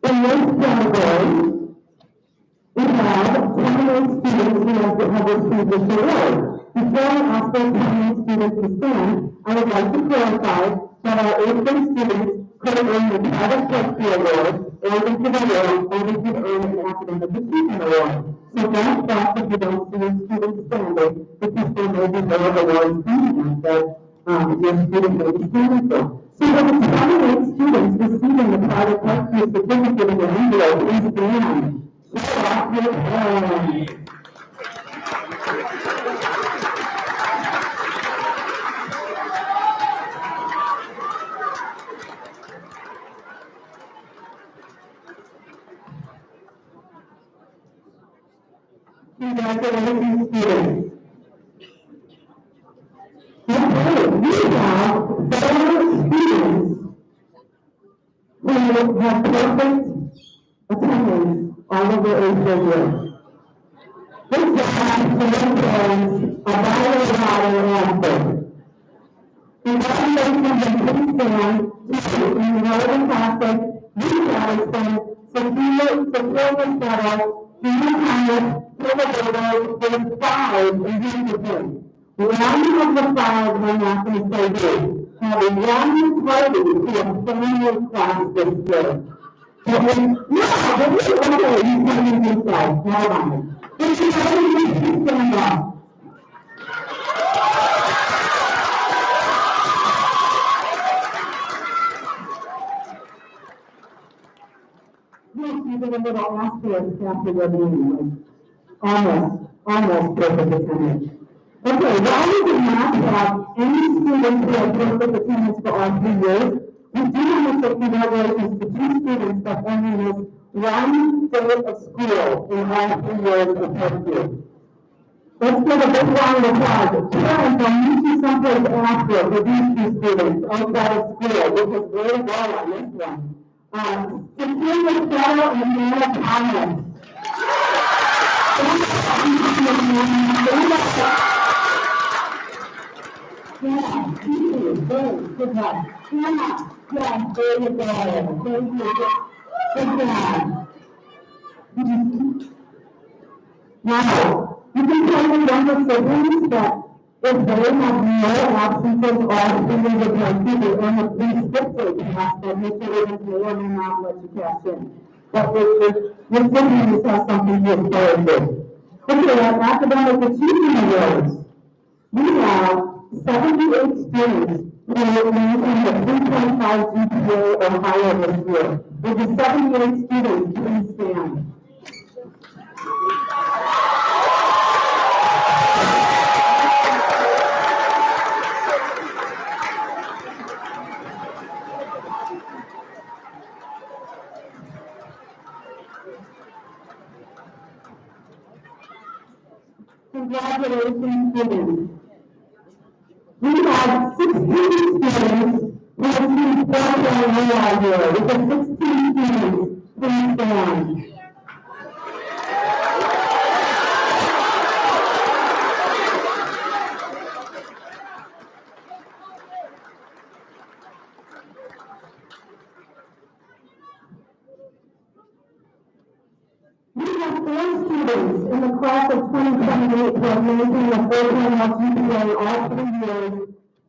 In this category, we have 28 students who have received this award. Before I ask those 28 students to stand, I would like to clarify that our 8th grade students could earn the Private Parkview Award, or they could earn an Academic Achievement Award. So don't stop if you don't see your students standing, because there may be more awards coming that your student may be standing for. So there are 28 students receiving the Private Parkview certificate in their envelope. Please stand. Show off your hands. Congratulations, students. Okay, we have 4 students who have perfect attendance all of their 8th grade year. This is a bio answer. Congratulations. please stand to in the Northern Classic, Lee Patterson, Cecilia Settle, Peter Thomas, Philip Odo, there's 5 in Hamilton. One of the 5, and I'm not going to say who, had a young lady to a family class this year. But when, no, but he's okay, he's coming inside, hold on. If you please stand up. Yes, you did a little asterisk after your name, almost perfect attendance. Okay, while we do not have any students who have perfect attendance for all 3 years, we do want to say congratulations to 2 students that only missed 1 day of school in all 3 years of Parkview. Let's give a big round of applause. Parents, I'll meet you someplace after for these 2 students outside of school, which is very well on this one. Cecilia Settle and Hannah Thomas. Yeah, good job. Hannah, yes, there you go. Thank you. Good job. Now, you can tell your younger siblings that if they have no absences or things of like people on the police scripted class, that Mr. Williams may or may not let you cash in. But your siblings have something to aspire to. Okay, our academic achievement awards. We have 78 students who are maintain a 3.5 GPA or higher this year. With the 78 students, please stand. Congratulations, students. We have 16 students who achieved 4.0 here. We have 16 students. Please stand. We have 4 students in the class of 2028 who have maintained a 4.0 GPA all 3 years.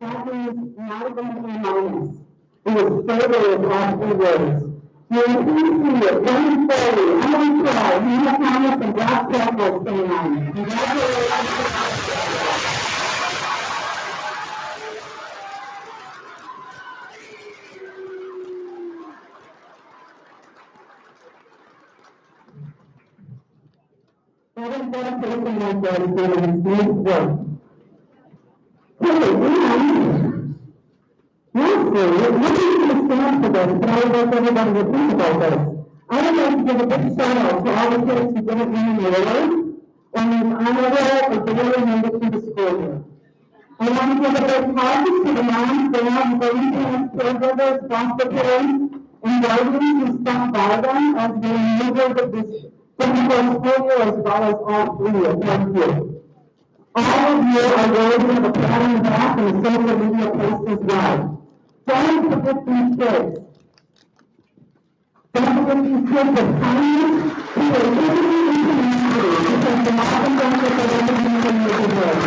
That means not even a minus. It was favored all 3 years. You will please see it, running forward, Emily Troy, Hannah Thomas, and Josh Campbell stand. Congratulations. That is dedication right there, students. Nice work. Okay, and lastly, looking to the stand for this, but I would like everybody to think about this. I would like to give a big shout out to all the kids who didn't win the award, or named honor roll, or barely made it through the school year. I want to give a big hug to the moms, dads, grandparents, caregivers, foster parents, and guardians who stuck by them as they maneuvered this difficult school year as well as all 3 of Parkview. All of you are worthy of a pat on the back and a social media post as well. Don't forget these kids. Don't forget these kids of kindness who are living in community because the modern benefits of everything in the neighborhood.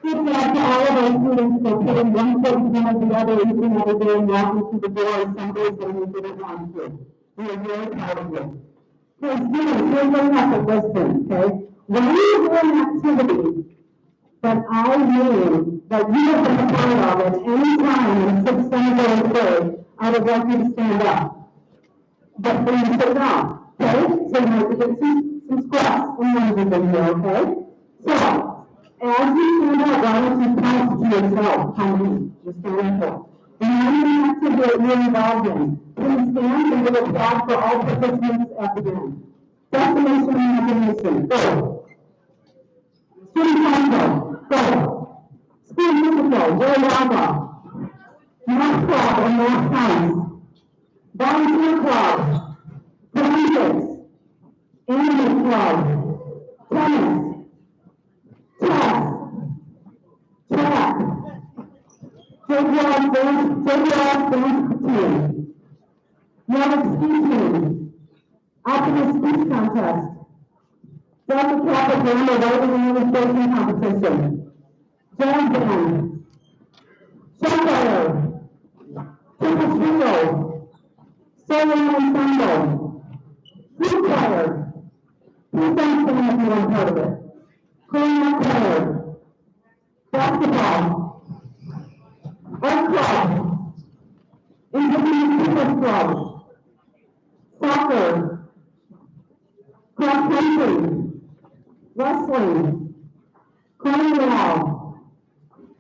Good job to all of our students for putting one foot in front of the other each and every day and walking through the door some days when we didn't want to. We are very proud of you. So students, here's what you have to listen, okay? When you do an activity that I knew that you have been a part of at any time in 6th, 7th, or 3rd, I would like you to stand up. But then you sit down, okay? So you have to get some squats and lunges in here, okay? So, as you stand up, why don't you count to yourself how many you're standing for? And how many activities you're involved in? Please stand and give applause for all participants at the end. Destination and imagination, go. Student council, go. School musical, Joy Lava. Math club and math science. Volunteer club. Forensics. Animal club. Tennis. JPL dance team. Nordic ski team. Optimus speech contest. Delta Kappa Gamma writing and illustration competition. Jazz band. Choir. Triple trio. Solo ensemble. Flute choir. Please don't stand if you weren't part of it. Clarinet choir. Basketball. Art club. Indigenous Peoples Club. Soccer. Cross country. Wrestling. Carnival.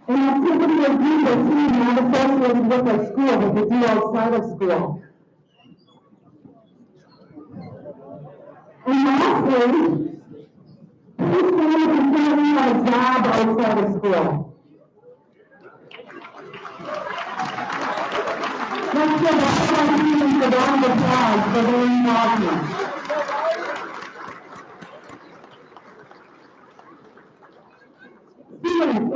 An activity or group or team not associated with our school that we do outside of school. And lastly, please stand if you currently have a job outside of school. Let's give all of our students a round of applause for their involvement. Students,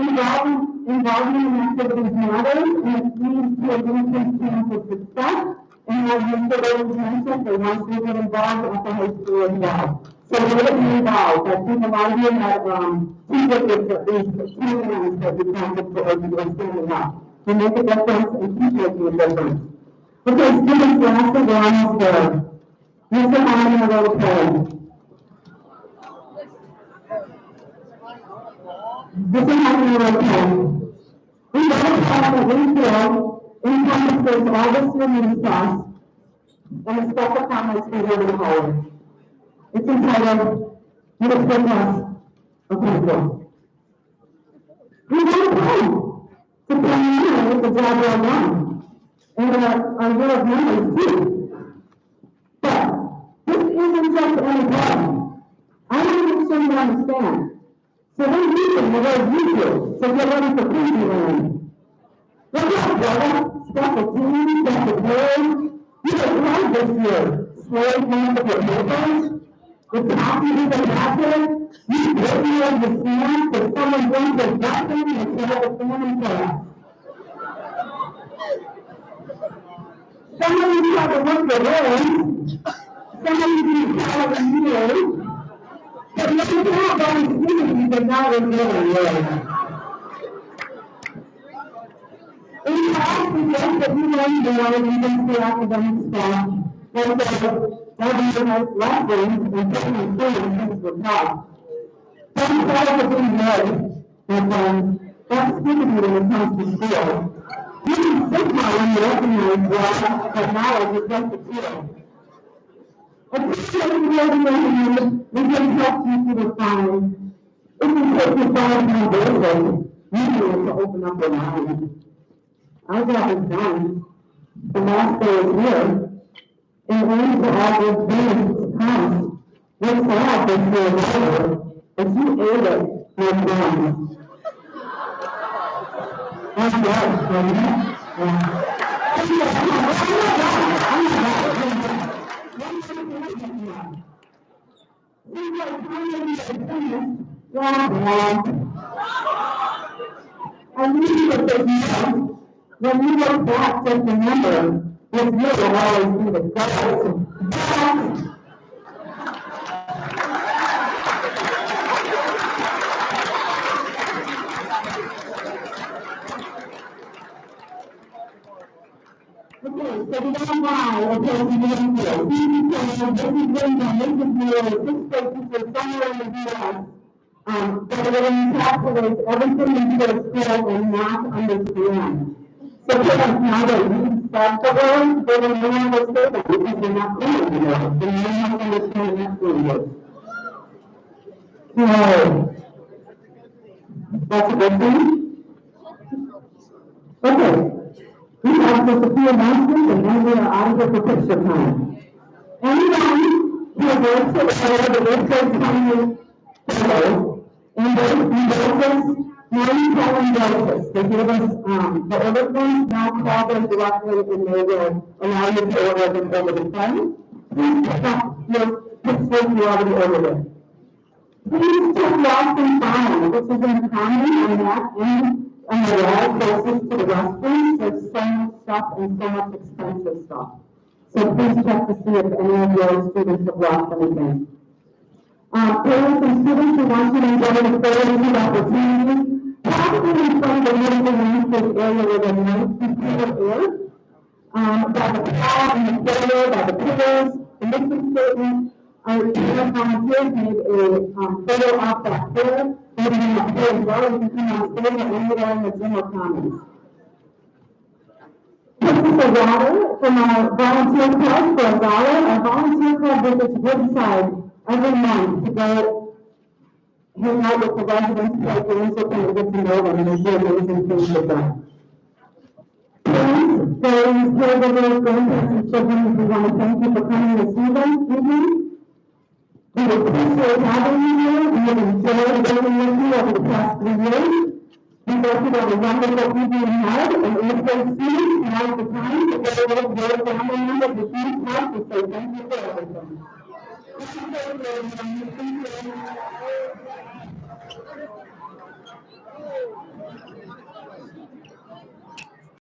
involvement in activities matters, and it leads to an increased chance of success, and as Mr. Williams mentioned, they want to get involved at the high school as well. So we're getting involved. I think a lot of you have, 2 tickets at least, 2 events that you counted for, or you are standing up. You make a difference and keep making a difference. Okay, students, lastly, we're almost there. Mr. Harmon, a little poem. This is how we will come. We know that we feel encompasses all the swimming stuff and the special comments we heard in the hall. It's entitled, "You have been us a people." We want to come to come with the job well done, and our year of memories too. But this isn't just any problem. I want to make sure you understand. So we're using the word you do, so get ready for preview learning. Look at brother, special teams, special players. You have tried this year. Slave hands of your papers. The passages that happen. You really understand that someone brings their blessing and you have a family class. Some of you have to look for ways. Some of you have to years. But you can't go and see you but not in really. In class, we hope that you learn more than just the academic stuff. Like organized lessons and taking things were taught. Some part of being good, my friends, that's stupidity when it comes to school. You can sit down and recognize well that knowledge is just a tool. Appreciate the organization, we can help you to define. It can take you 5 more days, usually to open up your mind. Our job is done. The last day is here. And when to all those things comes, we're sad that you're over, but you ate it with them. That's right, right? Yeah. I need to say no. When you look back, just remember, this year will always be the best. Okay, so we don't lie, okay, we don't feel. This is Linda, this is Mary, 6th grade teacher somewhere in the U.S. That will encapsulate everything you do at school and not understand. So parents, now that you start the word, they will no longer say that because they're not learning the word. They may not understand the next word. So, that's a good thing. Okay. We have just a few announcements and then we are out of here for picture time. Anyone who would like to order the website coming photo and those now you call them notice. They give us the order forms, now call them directly and they will allow you to order them over the phone. Please pick up your picture if you already ordered it. Please check lost and found, which is in common on that end on the wall closest to the restroom. stuff and so much expensive stuff. So please check to see if any of your students have lost anything. Parents and students who want to enjoy the further opportunities, probably in front of the medical landscape area where there's nice clear air, by the car and the foyer, by the pillars, the mission statement, our parent volunteers made a photo off that pillar, maybe in that pillar as well, you can come on stage or anywhere in the Zoom or commons. This is a water from our volunteer club for $1. Our volunteer club visits Woodside every month to go hang out with the residents, play games with them, and get to know them, and they do amazing things with them. Parents, parents, caregivers, grandparents, and children, we want to thank you for coming this evening. We appreciate having you here, and we've enjoyed working with you over the past 3 years. We hope you have a wonderful evening ahead, and if those students have the time to go with their family members, the huge help to say thank you for everything. Thank you for everything.